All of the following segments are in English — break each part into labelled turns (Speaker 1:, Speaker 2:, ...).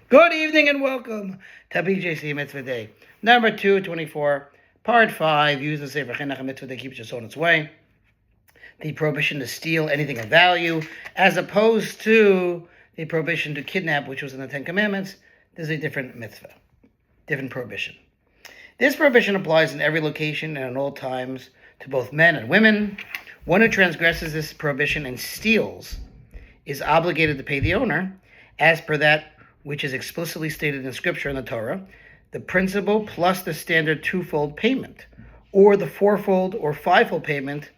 Speaker 1: Good evening and welcome to BJC Mitzvah A, number 224, part 5. Use the Sefer Hachinuch Mitzvah that keeps your soul in its way. The prohibition to steal anything of value, as opposed to the prohibition to kidnap, which was in the Ten Commandments. There's a different mitzvah, different prohibition. This prohibition applies in every location and at all times to both men and women. One who transgresses this prohibition and steals is obligated to pay the owner, as per that which is explicitly stated in Scripture and the Torah, the principal plus the standard twofold payment, or the fourfold or fivefold payment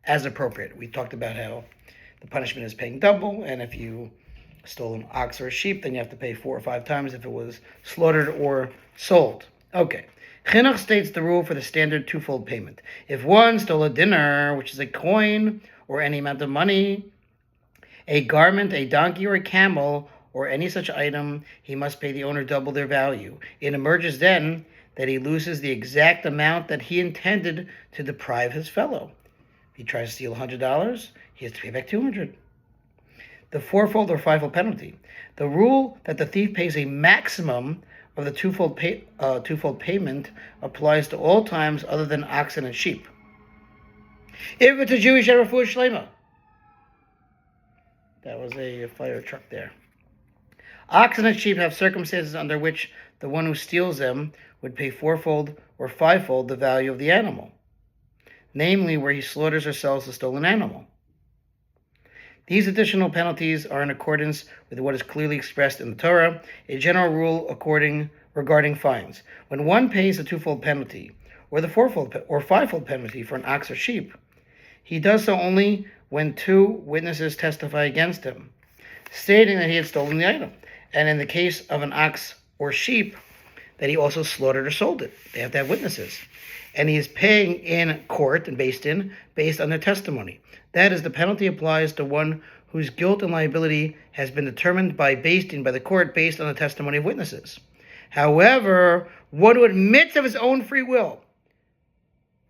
Speaker 1: as appropriate. We talked about how the punishment is paying double, and if you stole an ox or a sheep, then you have to pay 4 or 5 times if it was slaughtered or sold. Okay. Chinuch states the rule for the standard twofold payment. If one stole a dinner, which is a coin or any amount of money, a garment, a donkey, or a camel, or any such item, he must pay the owner double their value. It emerges then that he loses the exact amount that he intended to deprive his fellow. If he tries to steal $100, he has to pay back $200. The fourfold or fivefold penalty. The rule that the thief pays a maximum of the twofold payment applies to all times other than oxen and sheep. If it's a Jewish refuah shlema. That was a fire truck there. Oxen and sheep have circumstances under which the one who steals them would pay fourfold or fivefold the value of the animal, namely where he slaughters or sells the stolen animal. These additional penalties are in accordance with what is clearly expressed in the Torah, a general rule regarding fines. When one pays a twofold penalty, or the fourfold or fivefold penalty for an ox or sheep, he does so only when 2 witnesses testify against him, stating that he had stolen the item. And in the case of an ox or sheep, that he also slaughtered or sold it. They have to have witnesses. And he is paying in court and based on their testimony. That is, the penalty applies to one whose guilt and liability has been determined by the court based on the testimony of witnesses. However, one who admits of his own free will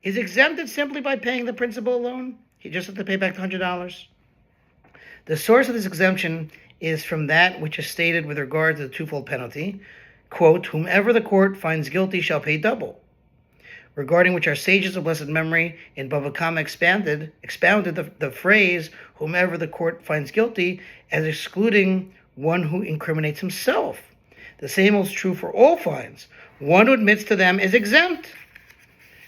Speaker 1: is exempted simply by paying the principal alone. He just has to pay back the $100. The source of this exemption is from that which is stated with regard to the twofold penalty, quote, whomever the court finds guilty shall pay double, regarding which our sages of blessed memory in Bava Kama expounded the phrase, whomever the court finds guilty, as excluding one who incriminates himself. The same holds true for all fines. One who admits to them is exempt.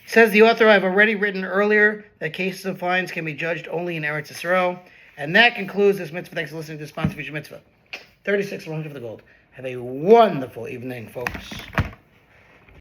Speaker 1: Says the author, I've already written earlier that cases of fines can be judged only in Eretz Yisrael. And that concludes this mitzvah. Thanks for listening to the sponsor feature mitzvah. 36 100 for the gold. Have a wonderful evening, folks.